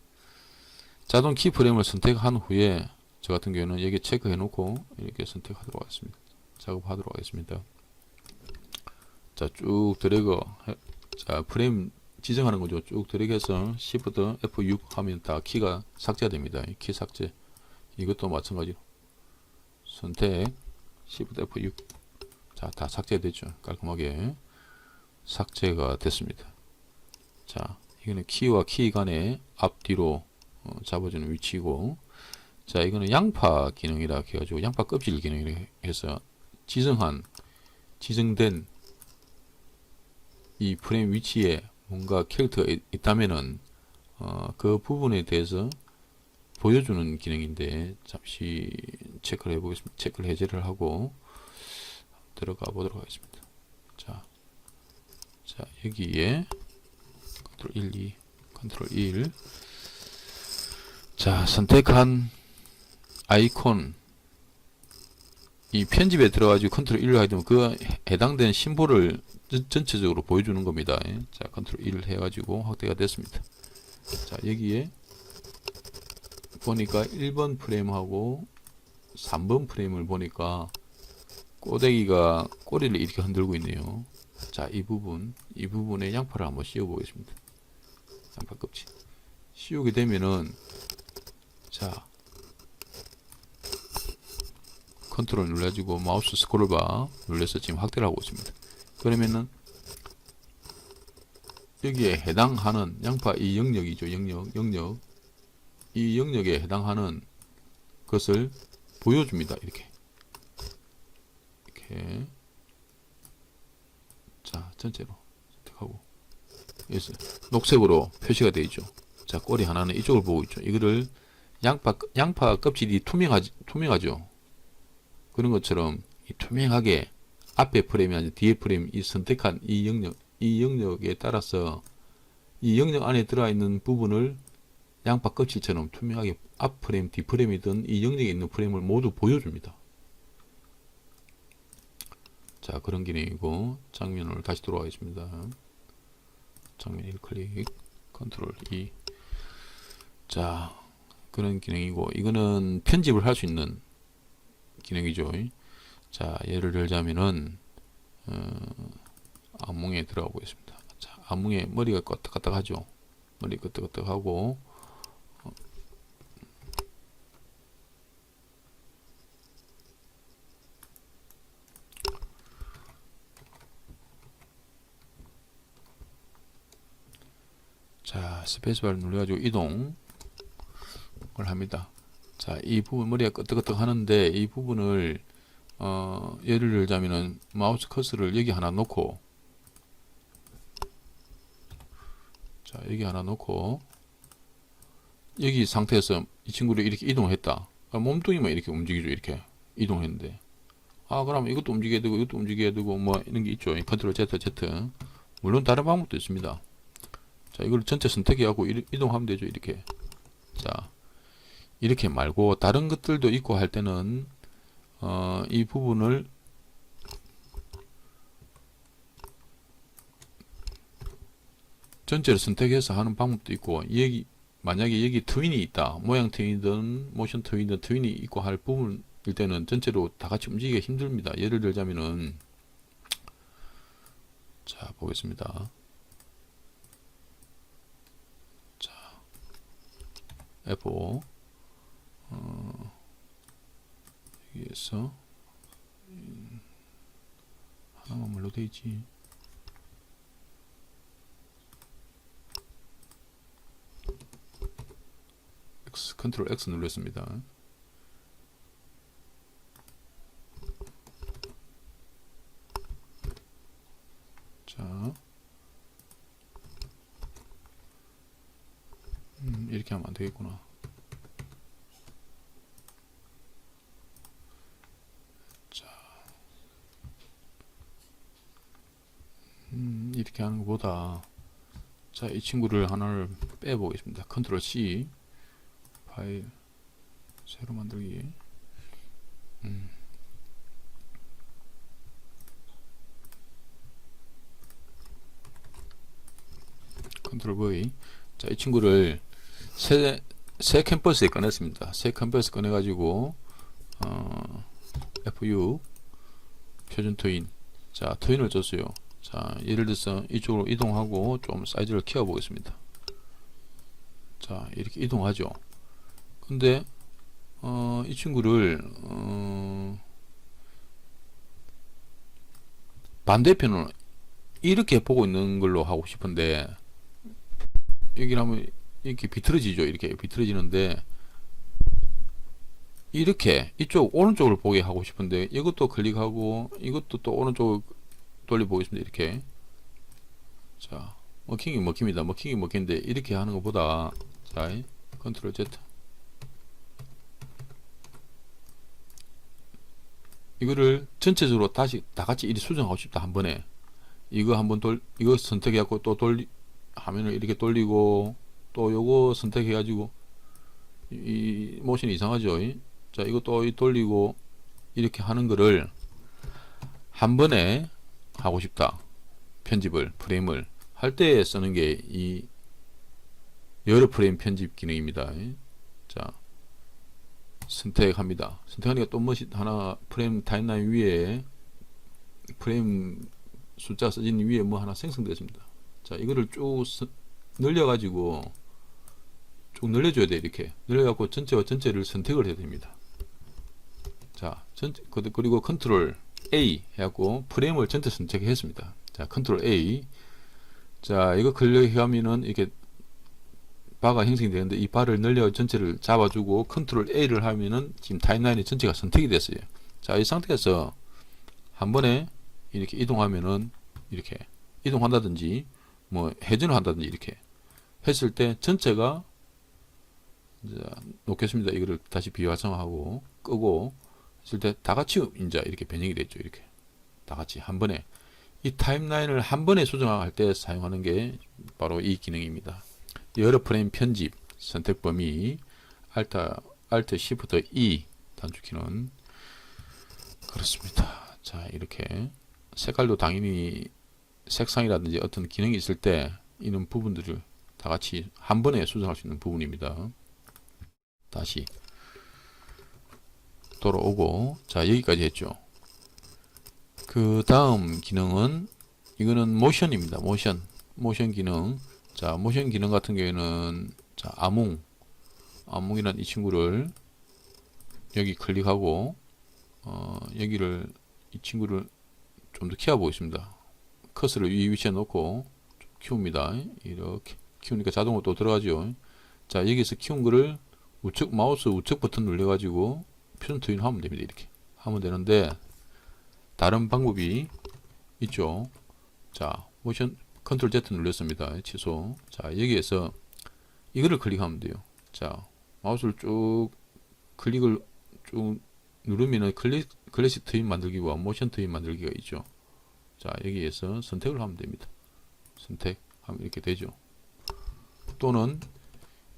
Speaker 1: 자동 키프레임을 선택한 후에 저 같은 경우는 여기 체크해 놓고 이렇게 선택하도록 하겠습니다. 작업하도록 하겠습니다. 자, 쭉 드래그, 자, 프레임 지정하는 거죠. 쭉 드래그해서 Shift F6 하면 다 키가 삭제가 됩니다. 키 삭제. 이것도 마찬가지로 선택 Shift F6. 자, 다 삭제됐죠. 깔끔하게 삭제가 됐습니다. 자, 이거는 키와 키 간의 앞뒤로 잡아주는 위치고, 자, 이거는 양파 기능이라 해가지고 양파 껍질 기능이라 해서 지정된 이 프레임 위치에 뭔가 캐릭터가 있다면은 그 부분에 대해서 보여주는 기능인데, 잠시 체크를 해보겠습니다. 체크를 해제를 하고 들어가 보도록 하겠습니다. 자, 여기에 컨트롤 1, 2, 컨트롤 1. 자, 선택한 아이콘, 이 편집에 들어가지고 컨트롤 1을 하게 되면 그 해당된 심볼을 전체적으로 보여주는 겁니다. 자, 컨트롤 1을 해가지고 확대가 됐습니다. 자, 여기에 보니까 1번 프레임하고 3번 프레임을 보니까 꼬대기가 꼬리를 이렇게 흔들고 있네요. 자, 이 부분에 양파를 한번 씌워 보겠습니다. 양파 껍질 씌우게 되면은, 자, 컨트롤 눌러가지고 마우스 스크롤바 눌러서 지금 확대를 하고 있습니다. 그러면은 여기에 해당하는 양파 이 영역이죠. 영역. 이 영역에 해당하는 것을 보여줍니다. 이렇게. 자, 전체로 선택하고, 여기서 녹색으로 표시가 되어 있죠. 자, 꼬리 하나는 이쪽을 보고 있죠. 이거를 양파 껍질이 투명하죠. 그런 것처럼 이 투명하게 앞에 프레임이 아니라 뒤에 프레임, 이 선택한 이 영역에 따라서 이 영역 안에 들어있는 부분을 양파 껍질처럼 투명하게 앞 프레임, 뒤 프레임이든 이 영역에 있는 프레임을 모두 보여줍니다. 자, 그런 기능이고, 장면으로 다시 돌아가겠습니다. 장면 1클릭, 컨트롤 2. 자, 그런 기능이고, 이거는 편집을 할 수 있는 기능이죠. 자, 예를 들자면은 악몽에 들어가 보겠습니다. 자, 악몽에 머리가 끄덕끄덕하죠. 머리 끄덕끄덕하고, 자, 스페이스바를 눌러가지고 이동을 합니다. 자, 이 부분 머리가 끄덕끄덕 하는데, 이 부분을 예를 들자면은 마우스 커서를 여기 하나 놓고 자, 여기 하나 놓고, 여기 상태에서 이 친구를 이렇게 이동했다. 몸뚱이만 이렇게 움직이죠. 이렇게 이동했는데. 아, 그럼 이것도 움직여야 되고, 이것도 움직여야 되고, 뭐, 이런 게 있죠. 컨트롤 Z, Z. 물론 다른 방법도 있습니다. 자, 이걸 전체 선택해갖고 이동하면 되죠. 이렇게. 자, 이렇게 말고, 다른 것들도 있고 할 때는, 이 부분을 전체를 선택해서 하는 방법도 있고, 여기, 만약에 여기 트윈이 있다. 모양 트윈이든, 모션 트윈이든 트윈이 있고 할 부분일 때는 전체로 다 같이 움직이기가 힘듭니다. 예를 들자면은, 자, 보겠습니다. 자, F5, 여기에서, 하나만 뭘로 돼 있지? 컨트롤 X 눌렀습니다. 자, 이렇게 하면 안 되겠구나. 자, 이렇게 하는 것보다, 자, 이 친구를 하나를 빼보겠습니다. 컨트롤 C, 파일, 새로 만들기. 컨트롤 V. 자, 이 친구를 새 캔버스에 꺼냈습니다. 새 캔버스 꺼내가지고, F6, 표준 트윈. 자, 트윈을 줬어요. 자, 예를 들어서 이쪽으로 이동하고 좀 사이즈를 키워 보겠습니다. 자, 이렇게 이동하죠. 근데, 이 친구를, 반대편은 이렇게 보고 있는 걸로 하고 싶은데, 여기 하면 이렇게 비틀어지죠. 이렇게 비틀어지는데, 이렇게 이쪽 오른쪽을 보게 하고 싶은데, 이것도 클릭하고 이것도 또 오른쪽 돌려보겠습니다. 이렇게. 자, 먹히긴 먹힙니다. 먹히긴 먹히는데 이렇게 하는 것보다, 자, 컨트롤 Z, 이거를 전체적으로 다시 다 같이 이리 수정하고 싶다. 한 번에 이거 한번 이거 선택해갖고 또 화면을 이렇게 돌리고, 또 요거 선택해가지고, 이 모션이 이상하죠. 자, 이거 또 돌리고 이렇게 하는 거를 한 번에 하고 싶다. 편집을, 프레임을 할 때 쓰는 게 이 여러 프레임 편집 기능입니다. 자, 선택합니다. 선택하니까 또 뭐시 하나, 프레임 타임라인 위에 프레임 숫자 써진 위에 뭐 하나 생성되었습니다. 자, 이거를 쭉 늘려가지고 쭉 늘려줘야 돼. 이렇게 늘려갖고 전체와 전체를 선택을 해야 됩니다. 자, 그리고 컨트롤 A 해갖고 프레임을 전체 선택했습니다. 자, 컨트롤 A. 자, 이거 클릭하면은 이렇게 바가 형성이 되는데, 이 바를 늘려 전체를 잡아주고 컨트롤 A를 하면은 지금 타임라인이 전체가 선택이 됐어요. 자, 이 상태에서 한 번에 이렇게 이동하면은 이렇게 이동한다든지 뭐 회전을 한다든지 이렇게 했을 때 전체가, 이제 놓겠습니다. 이거를 다시 비활성화하고 끄고 했을 때 다 같이 이제 이렇게 변형이 됐죠. 이렇게 다 같이 한 번에 이 타임라인을 한 번에 수정할 때 사용하는 게 바로 이 기능입니다. 여러 프레임 편집 선택 범위 Alt Shift E 단축키는 그렇습니다. 자, 이렇게 색깔도 당연히 색상이라든지 어떤 기능이 있을 때 이런 부분들을 다 같이 한 번에 수정할 수 있는 부분입니다. 다시 돌아오고, 자, 여기까지 했죠. 그 다음 기능은, 이거는 모션입니다. 모션 기능. 자, 모션 기능 같은 경우에는, 자, 아몽이란 이 친구를 여기 클릭하고, 여기를, 이 친구를 좀 더 키워 보겠습니다. 커서를 이 위치에 놓고 키웁니다. 이렇게 키우니까 자동으로 또 들어가죠. 자, 여기서 키운 거를 마우스 우측 버튼 눌러가지고 표준 트윈 하면 됩니다. 이렇게 하면 되는데, 다른 방법이 있죠. 자, 모션 컨트롤 Z 눌렸습니다. 취소. 자, 여기에서 이거를 클릭하면 돼요. 자, 마우스를 쭉 클릭을 쭉 누르면은 클래식 트윈 만들기와 모션 트윈 만들기가 있죠. 자, 여기에서 선택을 하면 됩니다. 선택하면 이렇게 되죠. 또는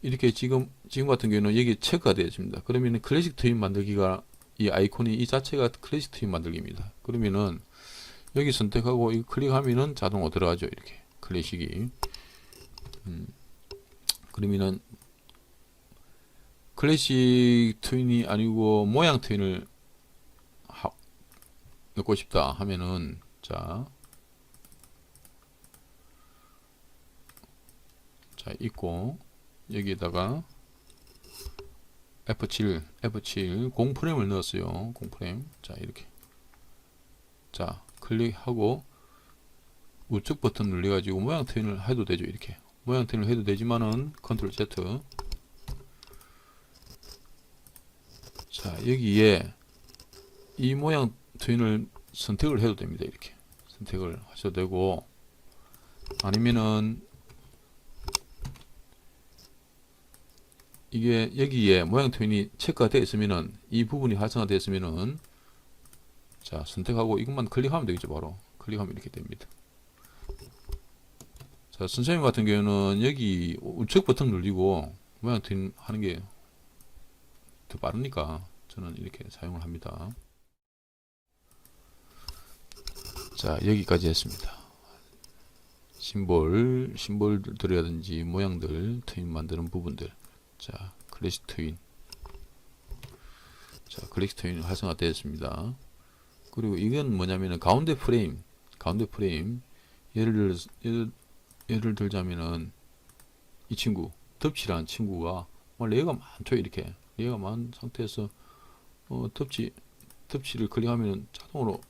Speaker 1: 이렇게 지금 같은 경우는 여기 체크가 되어 있습니다. 그러면은 클래식 트윈 만들기가 이 아이콘이 이 자체가 클래식 트윈 만들기입니다. 그러면은 여기 선택하고 이 클릭하면은 자동으로 들어가죠. 이렇게 클래식이. 그러면은 클래식 트윈이 아니고 모양 트윈을 넣고 싶다 하면은 자 있고 여기에다가 F7 공프레임을 넣었어요. 공프레임. 자, 이렇게. 자, 클릭하고 우측 버튼 눌러가지고 모양 트윈을 해도 되죠. 이렇게. 모양 트윈을 해도 되지만은 컨트롤 Z. 자, 여기에 이 모양 트윈을 선택을 해도 됩니다. 이렇게. 선택을 하셔도 되고, 아니면은 이게 여기에 모양 트윈이 체크가 되어 있으면은 이 부분이 활성화되어 있으면은 자, 선택하고 이것만 클릭하면 되겠죠. 바로 클릭하면 이렇게 됩니다. 자, 선생님 같은 경우는 여기 우측 버튼 눌리고 모양 트윈 하는 게 더 빠르니까 저는 이렇게 사용을 합니다. 자, 여기까지 했습니다. 심볼들이라든지 모양들 트윈 만드는 부분들. 자, 클래식 트윈. 자, 클래식 트윈 활성화 되었습니다. 그리고 이건 뭐냐면은 가운데 프레임. 예를 들자면은 이 친구, 덮치라는 친구가 레이어가 많죠. 이렇게 레이어가 많은 상태에서 덮치를 클릭하면은 자동으로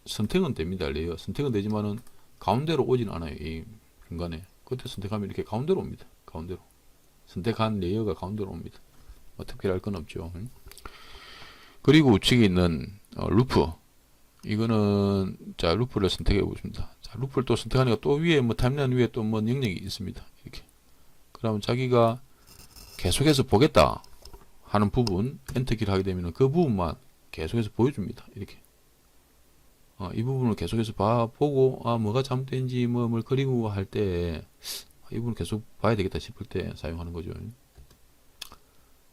Speaker 1: 선택은 됩니다. 레이어 선택은 되지만은 가운데로 오진 않아요. 이 중간에. 그때 선택하면 이렇게 가운데로 옵니다. 가운데로. 선택한 레이어가 가운데로 옵니다. 특별할 건 없죠. 그리고 우측에 있는 루프. 이거는 자, 루프를 선택해 보겠습니다. 자, 루프를 또 선택하니까 또 위에 타임라인 위에 또 영역이 있습니다. 이렇게. 그러면 자기가 계속해서 보겠다 하는 부분 엔터키를 하게 되면 그 부분만 계속해서 보여줍니다. 이렇게. 이 부분을 계속해서 보고 뭐가 잘못된지 뭘 그리고 할 때 이 부분을 계속 봐야 되겠다 싶을 때 사용하는 거죠.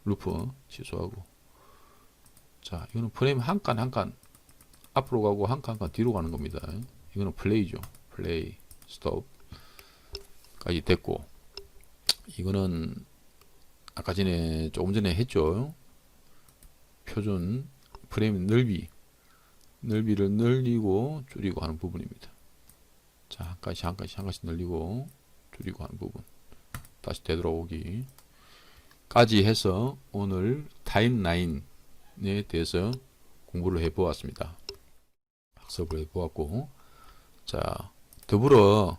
Speaker 1: 루프 취소하고. 자, 이거는 프레임 한 칸 앞으로 가고 한 칸 뒤로 가는 겁니다. 이거는 플레이죠. 플레이, 스톱 까지 됐고, 이거는 아까 전에 조금 전에 했죠. 표준 프레임 넓이를 늘리고 줄이고 하는 부분입니다. 자, 한 칸씩 늘리고 줄이고 하는 부분. 다시 되돌아오기 까지 해서 오늘 타임라인에 대해서 공부를 해 보았습니다. 학습을 해 보았고, 자, 더불어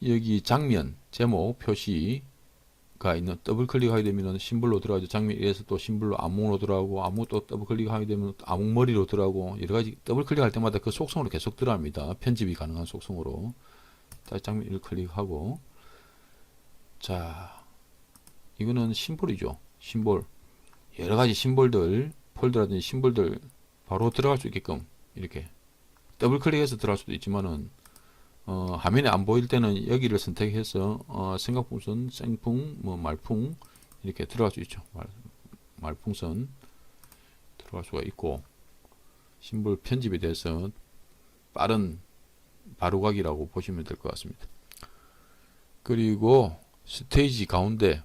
Speaker 1: 여기 장면 제목 표시가 있는 더블 클릭하게 되면 심볼로 들어가죠. 장면 1에서 또 심볼로 암흑으로 들어가고, 암흑 또 더블 클릭하게 되면 암흑 머리로 들어가고, 여러가지 더블 클릭할 때마다 그 속성으로 계속 들어갑니다. 편집이 가능한 속성으로. 다시 장면 1을 클릭하고, 자, 이거는 심볼이죠. 심볼. 여러가지 심볼들, 폴더라든지 심볼들 바로 들어갈 수 있게끔 이렇게 더블 클릭해서 들어갈 수도 있지만은 화면에 안 보일 때는 여기를 선택해서 생각풍선, 생풍, 말풍 이렇게 들어갈 수 있죠. 말풍선 들어갈 수가 있고, 심볼 편집에 대해서 빠른 바로가기라고 보시면 될 것 같습니다. 그리고 스테이지 가운데,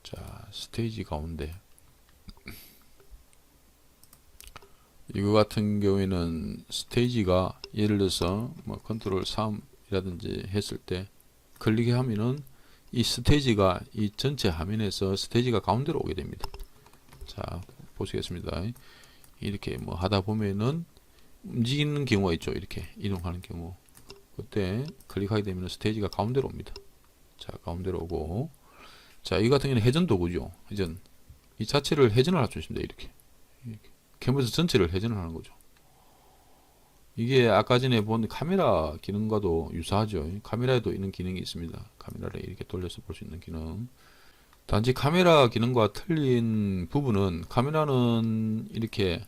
Speaker 1: 자, 스테이지 가운데 이거 같은 경우에는 스테이지가 예를 들어서 컨트롤 3이라든지 했을 때 클릭하면은 이 스테이지가 이 전체 화면에서 스테이지가 가운데로 오게 됩니다. 자, 보시겠습니다. 이렇게 하다 보면은 움직이는 경우가 있죠. 이렇게 이동하는 경우. 그때 클릭하게 되면 스테이지가 가운데로 옵니다. 자, 가운데로 오고, 자, 이 같은 경우는 회전 도구죠. 회전. 이 자체를 회전을 할 수 있습니다. 이렇게. 캔버스 전체를 회전을 하는 거죠. 이게 아까 전에 본 카메라 기능과도 유사하죠. 카메라에도 이런 기능이 있습니다. 카메라를 이렇게 돌려서 볼 수 있는 기능. 단지 카메라 기능과 틀린 부분은, 카메라는 이렇게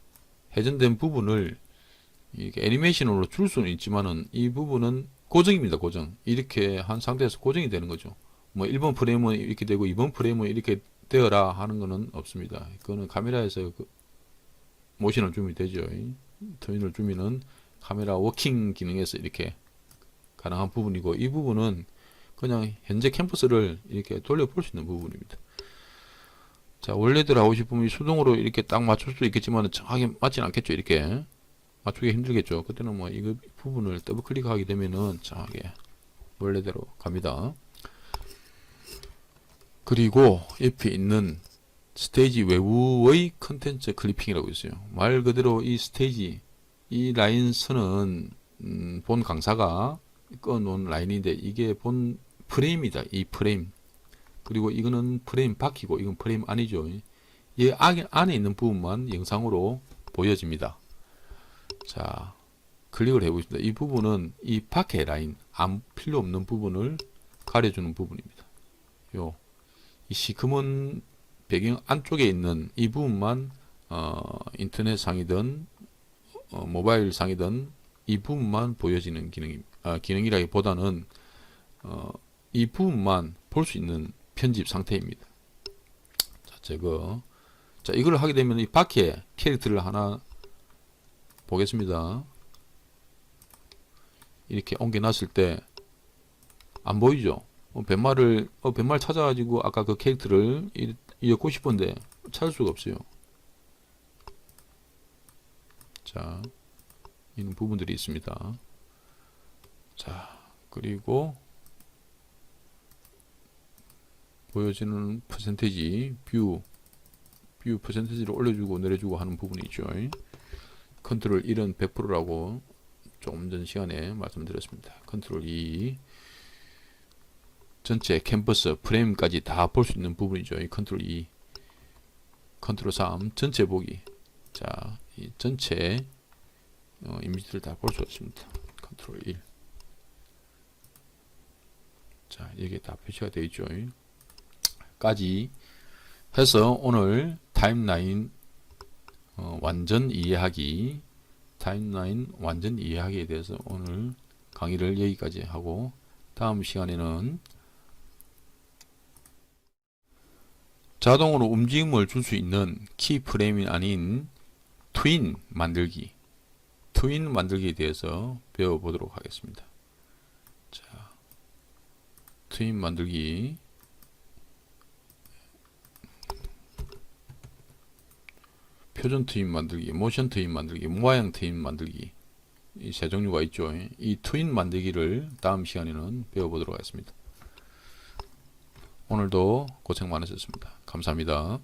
Speaker 1: 회전된 부분을 이렇게 애니메이션으로 줄 수는 있지만은 이 부분은 고정입니다. 고정. 이렇게 한 상태에서 고정이 되는 거죠. 뭐 1번 프레임은 이렇게 되고 2번 프레임은 이렇게 되어라 하는 거는 없습니다. 그거는 카메라에서 그 모션을 주면 되죠. 트윈을 주면은 카메라 워킹 기능에서 이렇게 가능한 부분이고, 이 부분은 그냥 현재 캠퍼스를 이렇게 돌려볼 수 있는 부분입니다. 자, 원래대로 하고 싶으면 수동으로 이렇게 딱 맞출 수 있겠지만 정확하게 맞진 않겠죠. 이렇게 맞추기 힘들겠죠. 그때는 뭐 이 부분을 더블 클릭하게 되면은 정확하게 원래대로 갑니다. 그리고 옆에 있는 스테이지 외부의 컨텐츠 클리핑이라고 있어요. 말 그대로 이 스테이지, 이 라인 선은 본 강사가 꺼놓은 라인인데 이게 본 프레임이다. 이 프레임. 그리고 이거는 프레임 바퀴고 이건 프레임 아니죠. 이 안에 있는 부분만 영상으로 보여집니다. 자, 클릭을 해보겠습니다. 이 부분은 이 밖의 라인, 필요 없는 부분을 가려주는 부분입니다. 이 시커먼 배경 안쪽에 있는 이 부분만 인터넷 상이든 모바일 상이든 이 부분만 보여지는 기능이라기보다는 이 부분만 볼 수 있는 편집 상태입니다. 자, 제거. 자, 이걸 하게 되면 이 밖에 캐릭터를 하나 보겠습니다. 이렇게 옮겨 놨을 때 안 보이죠? 뱃말 찾아가지고 아까 그 캐릭터를 읽고 싶은데 찾을 수가 없어요. 자, 이런 부분들이 있습니다. 자, 그리고 보여지는 퍼센테이지, 뷰 퍼센테이지를 올려주고 내려주고 하는 부분이 있죠. 컨트롤 1은 100%라고 조금 전 시간에 말씀드렸습니다. 컨트롤 2 전체 캔버스 프레임까지 다 볼 수 있는 부분이죠. 이 컨트롤 2, 컨트롤 3 전체 보기. 자, 이 전체 이미지를 다 볼 수 있습니다. 컨트롤 1. 자, 이게 다 표시가 되어 있죠. 까지 해서 오늘 타임라인 완전 이해하기, 타임라인 완전 이해하기에 대해서 오늘 강의를 여기까지 하고, 다음 시간에는 자동으로 움직임을 줄 수 있는 키 프레임이 아닌 트윈 만들기에 대해서 배워보도록 하겠습니다. 자, 트윈 만들기. 표준 트윈 만들기, 모션 트윈 만들기, 모아형 트윈 만들기, 이 세 종류가 있죠. 이 트윈 만들기를 다음 시간에는 배워보도록 하겠습니다. 오늘도 고생 많으셨습니다. 감사합니다.